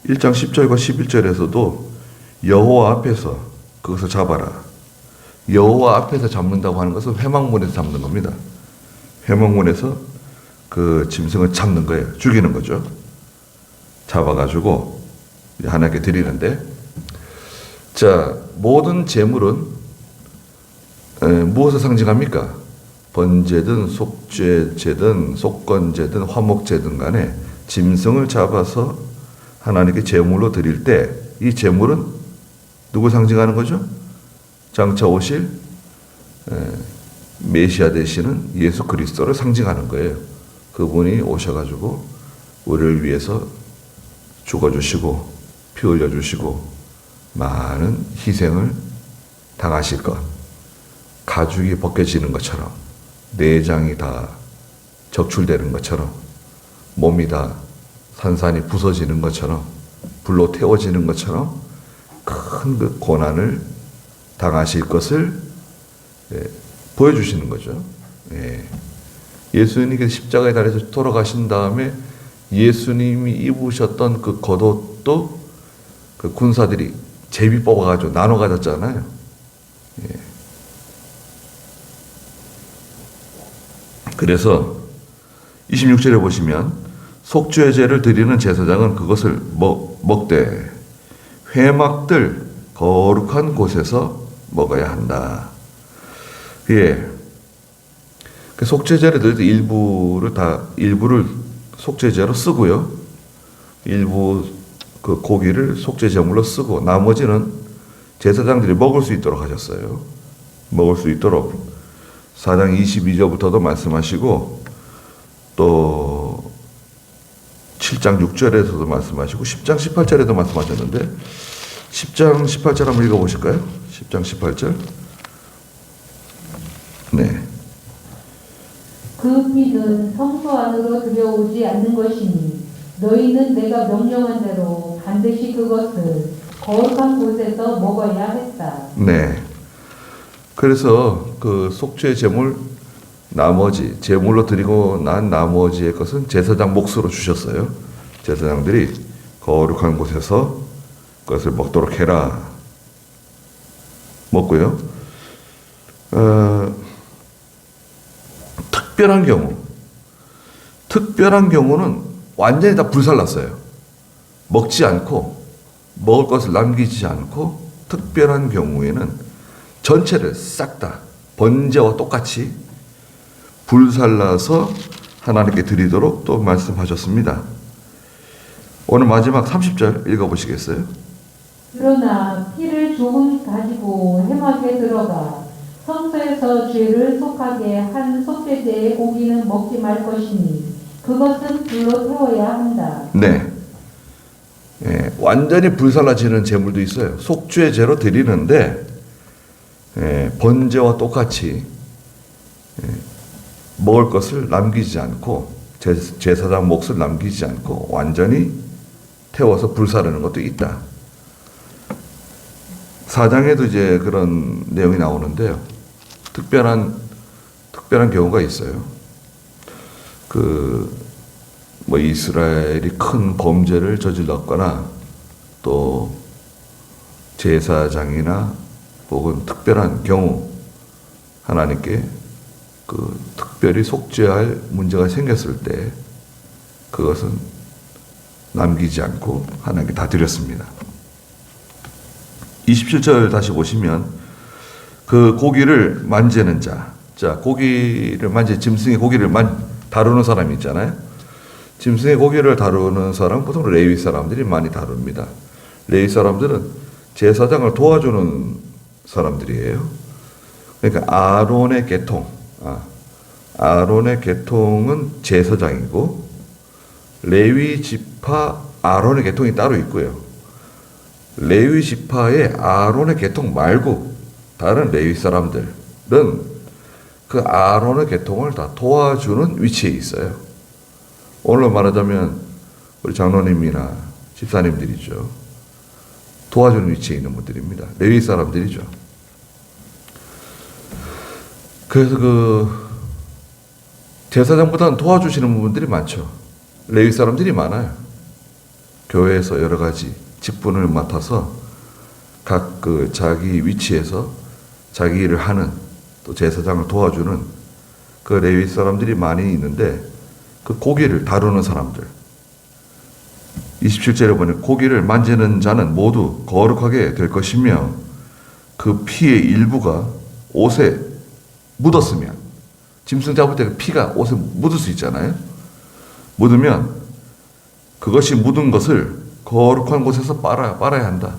10절과 11절에서도 여호와 앞에서 그것을 잡아라. 여호와 앞에서 잡는다고 하는 것은 회막문에서 잡는 겁니다. 회막문에서 그 짐승을 잡는 거예요. 죽이는 거죠. 잡아가지고 하나님께 드리는데, 자, 모든 제물은 무엇을 상징합니까? 번제든 속죄제든 속건제든 화목제든 간에 짐승을 잡아서 하나님께 제물로 드릴 때 이 제물은 누구 상징하는 거죠? 장차 오실 메시아 되시는 예수 그리스도를 상징하는 거예요. 그분이 오셔가지고 우리를 위해서 죽어주시고 피 흘려주시고 많은 희생을 당하실 것, 가죽이 벗겨지는 것처럼 내장이 다 적출되는 것처럼 몸이 다 산산이 부서지는 것처럼 불로 태워지는 것처럼 큰 그 고난을 당하실 것을 보여주시는 거죠. 예수님께서 십자가에 달려서 돌아가신 다음에 예수님이 입으셨던 그 겉옷도 그 군사들이 제비 뽑아가지고 나눠 가졌잖아요. 그래서 26절에 보시면 속죄제를 드리는 제사장은 그것을 먹되 회막들 거룩한 곳에서 먹어야 한다. 그 속죄제를 드릴 때 일부를 속죄제로 쓰고요. 일부 그 고기를 속죄제물로 쓰고 나머지는 제사장들이 먹을 수 있도록 하셨어요. 먹을 수 있도록 4장 22절부터도 말씀하시고 또 7장 6절에서도 말씀하시고 10장 18절에도 말씀하셨는데 10장 18절 한번 읽어보실까요? 10장 18절. 네. 그 피는 성소 안으로 들여오지 않는 것이니 너희는 내가 명령한 대로 반드시 그것을 거룩한 곳에서 먹어야 했다. 네. 그래서 그 속죄 제물 나머지 제물로 드리고 난 나머지의 것은 제사장 몫으로 주셨어요. 제사장들이 거룩한 곳에서 그것을 먹도록 해라. 먹고요. 특별한 경우는 완전히 다 불살랐어요. 먹지 않고 먹을 것을 남기지 않고 특별한 경우에는 전체를 싹 다 번제와 똑같이 불살라서 하나님께 드리도록 또 말씀하셨습니다. 오늘 마지막 30절 읽어보시겠어요? 그러나 피를 조금 가지고 회막에 들어가 성소에서 죄를 속하게 한 속죄제의 고기는 먹지 말 것이니 그것은 불로 태워야 한다. 네. 완전히 불살라지는 제물도 있어요. 속죄제로 드리는데 번제와 똑같이 먹을 것을 남기지 않고 제사장 몫을 남기지 않고 완전히 태워서 불사르는 것도 있다. 4장에도 이제 그런 내용이 나오는데요. 특별한 경우가 있어요. 뭐 이스라엘이 큰 범죄를 저질렀거나 또 제사장이나 혹은 특별한 경우 하나님께 특별히 속죄할 문제가 생겼을 때 그것은 남기지 않고 하나님께 다 드렸습니다. 27절 다시 보시면 그 고기를 만지는 자, 고기를 짐승의 고기를 다루는 사람이 있잖아요. 짐승의 고기를 다루는 사람 보통 레위 사람들이 많이 다룹니다. 레위 사람들은 제사장을 도와주는 사람들이에요. 그러니까 아론의 계통은 제사장이고 레위 지파 아론의 계통이 따로 있고요. 레위 지파의 아론의 계통 말고 다른 레위 사람들은 그 아론의 계통을 다 도와주는 위치에 있어요. 오늘로 말하자면 우리 장로님이나 집사님들이죠. 도와주는 위치에 있는 분들입니다. 레위 사람들이죠. 그래서 제사장보다는 도와주시는 분들이 많죠. 레위 사람들이 많아요. 교회에서 여러 가지 직분을 맡아서 각 자기 위치에서 자기 일을 하는 또 제사장을 도와주는 그 레위 사람들이 많이 있는데 그 고기를 다루는 사람들 27절에 보니 고기를 만지는 자는 모두 거룩하게 될 것이며 그 피의 일부가 옷에 묻었으면 짐승 잡을 때 그 피가 옷에 묻을 수 있잖아요. 묻으면 그것이 묻은 것을 거룩한 곳에서 빨아야 한다.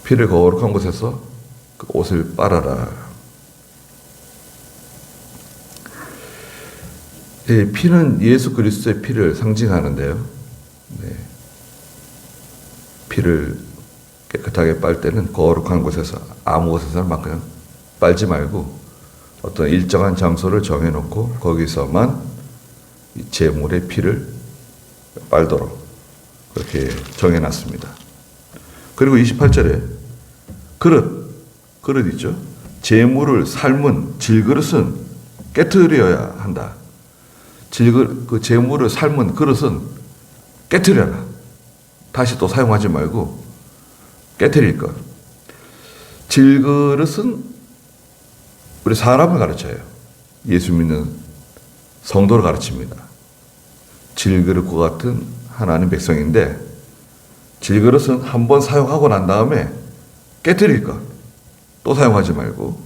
피를 거룩한 곳에서 그 옷을 빨아라. 피는 예수 그리스도의 피를 상징하는데요. 피를 깨끗하게 빨 때는 거룩한 곳에서 아무 곳에서나 막 그냥 빨지 말고 어떤 일정한 장소를 정해놓고 거기서만 이 제물의 피를 빨도록 그렇게 정해놨습니다. 그리고 28절에 그릇 있죠. 제물을 삶은 질그릇은 깨트려야 한다. 그 제물을 삶은 그릇은 깨트려라. 다시 또 사용하지 말고 깨트릴 것. 질그릇은 우리 사람을 가르쳐요. 예수 믿는 성도를 가르칩니다. 질그릇과 같은 하나님 백성인데 질그릇은 한번 사용하고 난 다음에 깨트릴 것. 또 사용하지 말고.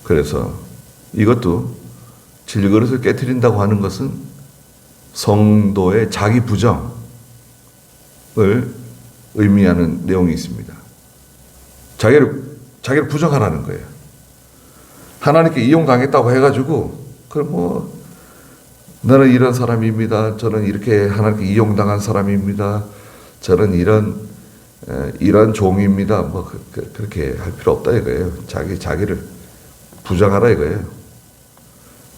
그래서 이것도 질그릇을 깨트린다고 하는 것은 성도의 자기 부정을 의미하는 내용이 있습니다. 자기를 부정하라는 거예요. 하나님께 이용당했다고 해가지고 그럼 뭐 나는 이런 사람입니다. 저는 이렇게 하나님께 이용당한 사람입니다. 저는 이런 종입니다. 뭐 그렇게 할 필요 없다 이거예요. 자기를 부정하라 이거예요.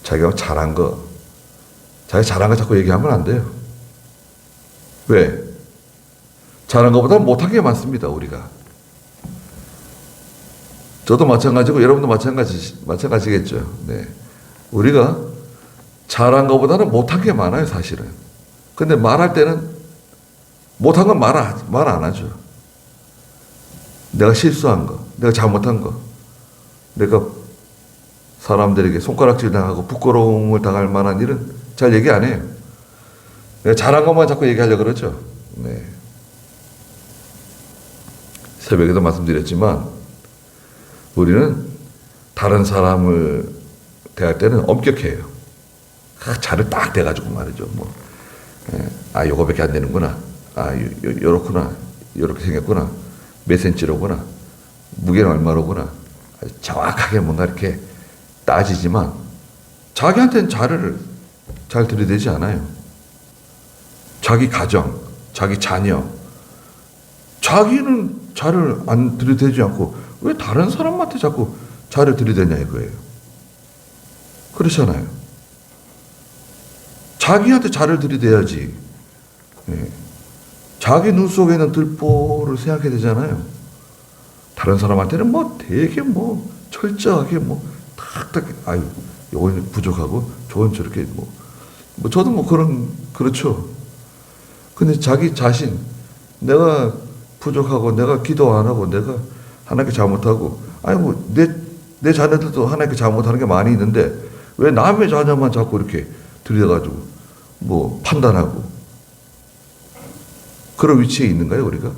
자기가 잘한 거, 자기 잘한 거 자꾸 얘기하면 안 돼요. 왜? 잘한 것보다 못한 게 많습니다. 우리가. 저도 마찬가지고 여러분도 마찬가지겠죠. 네. 우리가 잘한 것보다는 못한 게 많아요, 사실은. 근데 말할 때는 못한 건 말 안 하죠. 내가 실수한 거, 내가 잘못한 거, 내가 사람들에게 손가락질 당하고 부끄러움을 당할 만한 일은 잘 얘기 안 해요. 내가 잘한 것만 자꾸 얘기하려고 그러죠. 네. 새벽에도 말씀드렸지만 우리는 다른 사람을 대할 때는 엄격해요. 자를 딱 대가지고 말이죠. 뭐, 요거밖에 안 되는구나. 요렇구나. 요렇게 생겼구나. 몇 센치로구나. 무게는 얼마로구나. 정확하게 뭔가 이렇게 따지지만 자기한테는 잘 들이대지 않아요. 자기 가정, 자기 자녀, 자기는 잘을 안 들이대지 않고 왜 다른 사람한테 자꾸 잘을 들이대냐 이거예요. 그렇잖아요. 자기한테 잘을 들이대야지. 예. 자기 눈 속에 있는 들보를 생각해야 되잖아요. 다른 사람한테는 뭐 되게 뭐 철저하게 뭐 탁탁 요건 부족하고 저건 저렇게 뭐 저도 뭐 그렇죠. 근데 자기 자신, 내가 부족하고 내가 기도 안 하고 내가 하나님께 잘못하고 내 자녀들도 하나님께 잘못하는 게 많이 있는데 왜 남의 자녀만 자꾸 이렇게 들여가지고 뭐 판단하고 그런 위치에 있는가요, 우리가?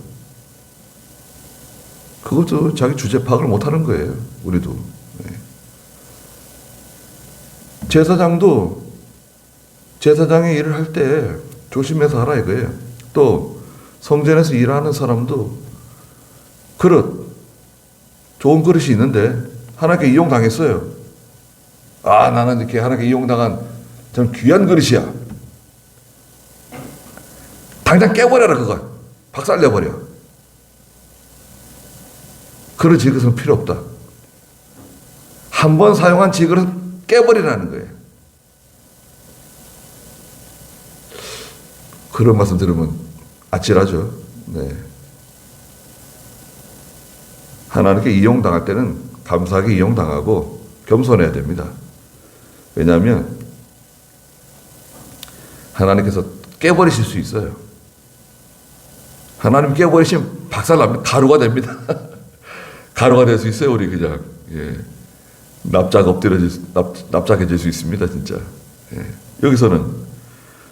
그것도 자기 주제 파악을 못하는 거예요, 우리도. 네. 제사장의 일을 할 때 조심해서 하라 이거예요. 또 성전에서 일하는 사람도 좋은 그릇이 있는데 하나님께 이용당했어요. 나는 이렇게 하나님께 이용당한 좀 귀한 그릇이야. 당장 깨버려라 그거. 박살내버려. 그런 지그릇은 필요 없다. 한 번 사용한 지그릇은 깨버리라는 거예요. 그런 말씀 들으면 아찔하죠. 네. 하나님께 이용당할 때는 감사하게 이용당하고 겸손해야 됩니다. 왜냐하면 하나님께서 깨버리실 수 있어요. 하나님 깨버리시면 박살납니다. 가루가 됩니다. 가루가 될 수 있어요. 우리 그냥 납작해질 수 있습니다. 진짜. 여기서는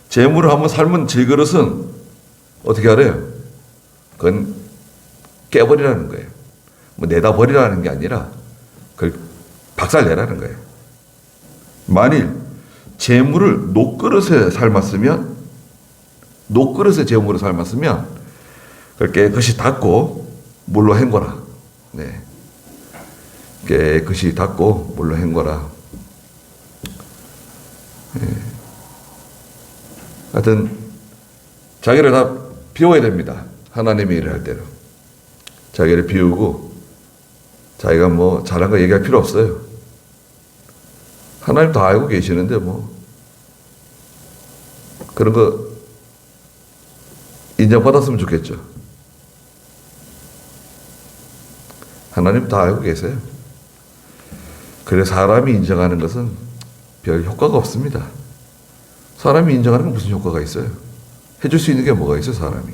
재물을 한번 삶은 질그릇은 어떻게 하래요? 그건 깨버리라는 거예요. 뭐 내다 버리라는 게 아니라 그걸 박살내라는 거예요. 만일 재물을 녹그릇에 재물을 삶았으면 그걸 깨끗이 닦고 물로 헹궈라. 네. 깨끗이 닦고 물로 헹궈라. 네. 하여튼 자기를 다 비워야 됩니다. 하나님의 일을 할 때는. 자기를 비우고 자기가 뭐 잘한 거 얘기할 필요 없어요. 하나님 다 알고 계시는데 뭐 그런 거 인정받았으면 좋겠죠. 하나님 다 알고 계세요. 그래서 사람이 인정하는 것은 별 효과가 없습니다. 사람이 인정하는 건 무슨 효과가 있어요? 해줄 수 있는 게 뭐가 있어요, 사람이?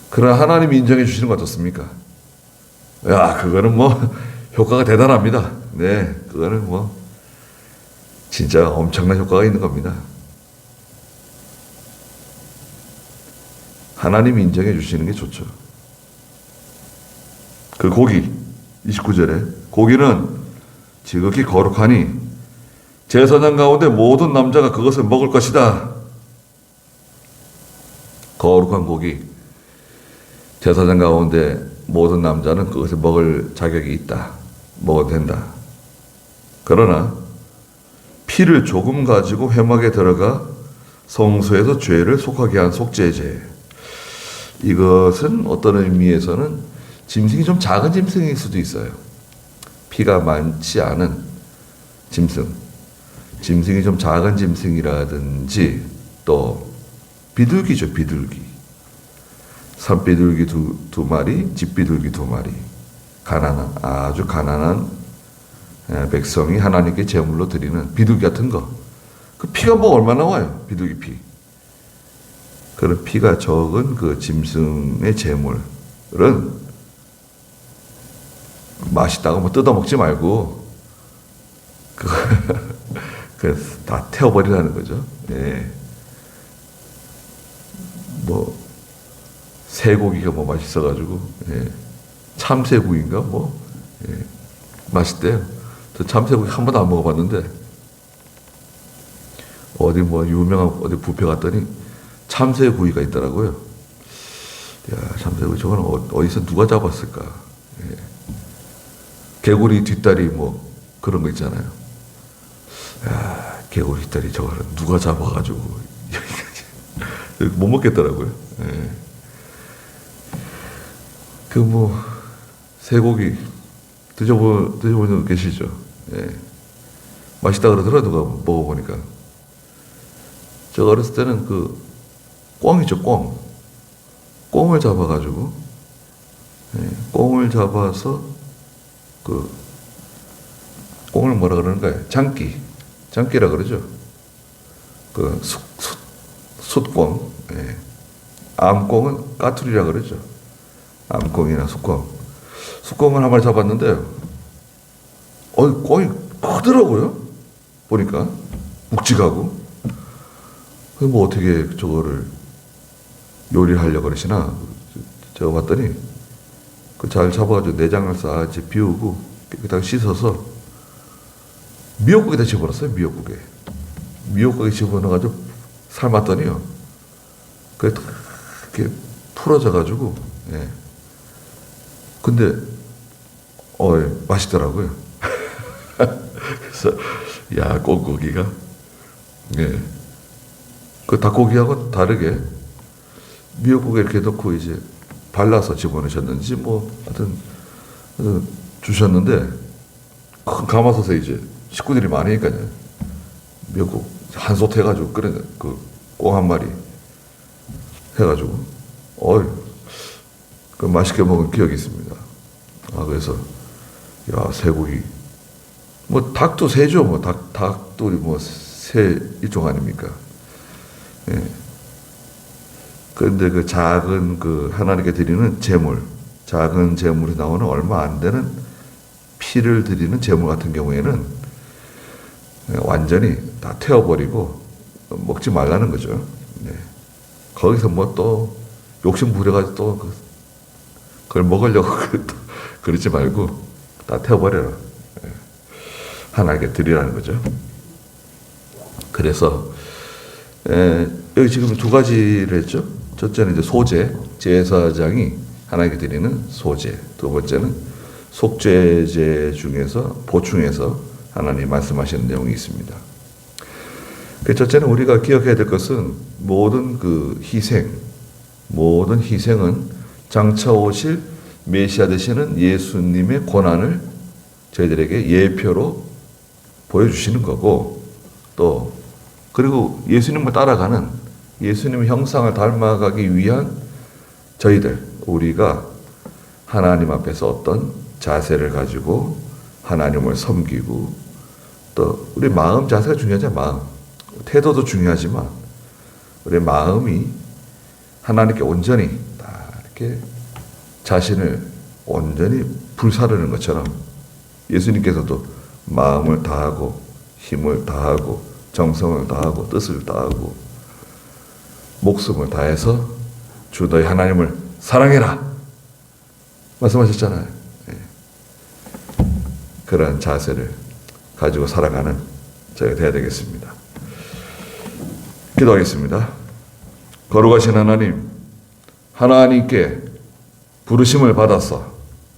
그러나 하나님이 인정해 주시는 거 어떻습니까? 그거는 뭐 효과가 대단합니다. 네, 그거는 뭐 진짜 엄청난 효과가 있는 겁니다. 하나님이 인정해 주시는 게 좋죠. 그 고기, 29절에 고기는 지극히 거룩하니 제사장 가운데 모든 남자가 그것을 먹을 것이다. 거룩한 고기. 제사장 가운데 모든 남자는 그것을 먹을 자격이 있다. 먹어도 된다. 그러나 피를 조금 가지고 회막에 들어가 성소에서 죄를 속하게 한 속죄제. 이것은 어떤 의미에서는 짐승이 좀 작은 짐승일 수도 있어요. 피가 많지 않은 짐승이 좀 작은 짐승이라든지, 또 비둘기죠, 비둘기. 산비둘기 두 마리, 집비둘기 두 마리. 아주 가난한 백성이 하나님께 제물로 드리는 비둘기 같은 거. 그 피가 뭐 얼마나 나와요? 비둘기 피. 그런 피가 적은 그 짐승의 제물은 맛있다고 뭐 뜯어 먹지 말고 다 태워버리라는 거죠. 예. 뭐 쇠고기가 뭐 맛있어가지고, 예. 참새구이인가 뭐, 예. 맛있대요. 저 참새구이 한 번도 안 먹어봤는데 어디 뭐 유명한 어디 뷔페 갔더니 참새구이가 있더라고요. 야, 참새구이 저거는 어디서 누가 잡았을까? 예. 개구리 뒷다리 뭐 그런 거 있잖아요. 야, 개구리 뒷다리 저거는 누가 잡아가지고 못 먹겠더라고요. 예. 그 뭐 쇠고기 드셔본 분 계시죠? 예. 맛있다 그러더라 누가 먹어보니까. 저 어렸을 때는 그 꿩이죠, 꿩을 잡아가지고, 예. 꿩을 잡아서 그 꿩을 뭐라 그러는가요? 장기라 그러죠. 그 숫꿩, 예. 암꿩은 까투리라 그러죠. 암꿩이나 숫꿩을 한 마리 잡았는데, 꿩이 크더라고요. 보니까 묵직하고. 뭐 어떻게 저거를 요리하려고 그러시나? 제가 봤더니 그 잘 잡아가지고 내장을 싹 비우고 깨끗하게 씻어서 미역국에다 집어넣었어요. 미역국에 집어넣어가지고 삶았더니요. 그게 이렇게 풀어져가지고, 예. 근데 맛있더라고요. 그래서 야, 꿩고기가, 예. 그 닭고기하고 다르게 미역국에 이렇게 넣고 이제 발라서 집어넣으셨는지 뭐 하여튼 주셨는데, 큰 가마솥에 이제 식구들이 많으니까요. 미역국 한솥 해가지고 끓여, 그 꿩 한 마리 해가지고 그 맛있게 먹은 기억이 있습니다. 그래서 야, 쇠고기 뭐 닭도 새죠. 뭐 닭도 뭐 새 일종 아닙니까? 예. 그런데 그 작은 그 하나님께 드리는 제물, 작은 제물이 나오는 얼마 안 되는 피를 드리는 제물 같은 경우에는 완전히 다 태워버리고 먹지 말라는 거죠. 네. 거기서 뭐 또 욕심 부려가지고 또 그걸 먹으려고 그러지 말고 다 태워버려라. 하나님께 드리라는 거죠. 그래서 여기 지금 두 가지를 했죠. 첫째는 이제 소제, 제사장이 하나님께 드리는 소제. 두 번째는 속죄제 중에서 보충해서 하나님 말씀하시는 내용이 있습니다. 그 첫째는 우리가 기억해야 될 것은 모든 희생은 장차 오실 메시아 되시는 예수님의 고난을 저희들에게 예표로 보여주시는 거고, 또 그리고 예수님을 따라가는 예수님의 형상을 닮아가기 위한 우리가 하나님 앞에서 어떤 자세를 가지고 하나님을 섬기고, 또 우리 마음 자세가 중요하죠. 마음. 태도도 중요하지만 우리 마음이 하나님께 온전히 다 이렇게 자신을 온전히 불사르는 것처럼 예수님께서도 마음을 다하고 힘을 다하고 정성을 다하고 뜻을 다하고 목숨을 다해서 주 너희 하나님을 사랑해라 말씀하셨잖아요. 그러한 자세를 가지고 살아가는 저희가 되어야 되겠습니다. 기도하겠습니다. 거룩하신 하나님, 하나님께 부르심을 받아서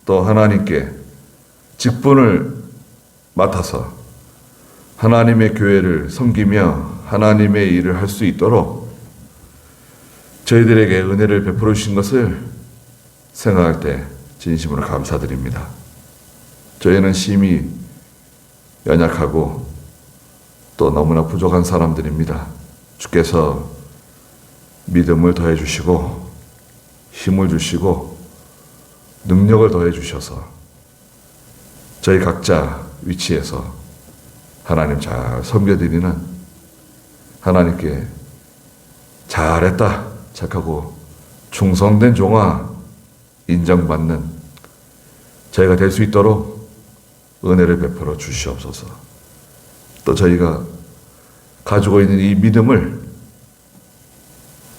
또 하나님께 직분을 맡아서 하나님의 교회를 섬기며 하나님의 일을 할 수 있도록 저희들에게 은혜를 베풀어 주신 것을 생각할 때 진심으로 감사드립니다. 저희는 심히 연약하고 또 너무나 부족한 사람들입니다. 주께서 믿음을 더해 주시고 힘을 주시고 능력을 더해 주셔서 저희 각자 위치에서 하나님 잘 섬겨드리는, 하나님께 잘했다 착하고 충성된 종아 인정받는 저희가 될 수 있도록 은혜를 베풀어 주시옵소서. 또 저희가 가지고 있는 이 믿음을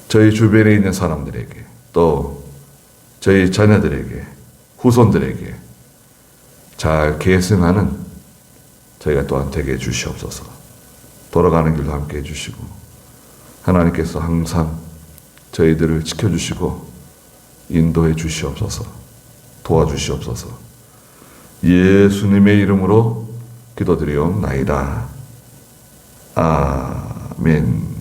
저희 주변에 있는 사람들에게, 또 저희 자녀들에게, 후손들에게 잘 계승하는 저희가 또한 되게 해주시옵소서. 돌아가는 길도 함께 해주시고 하나님께서 항상 저희들을 지켜주시고 인도해 주시옵소서. 도와주시옵소서. 예수님의 이름으로 기도드리옵나이다. 아멘.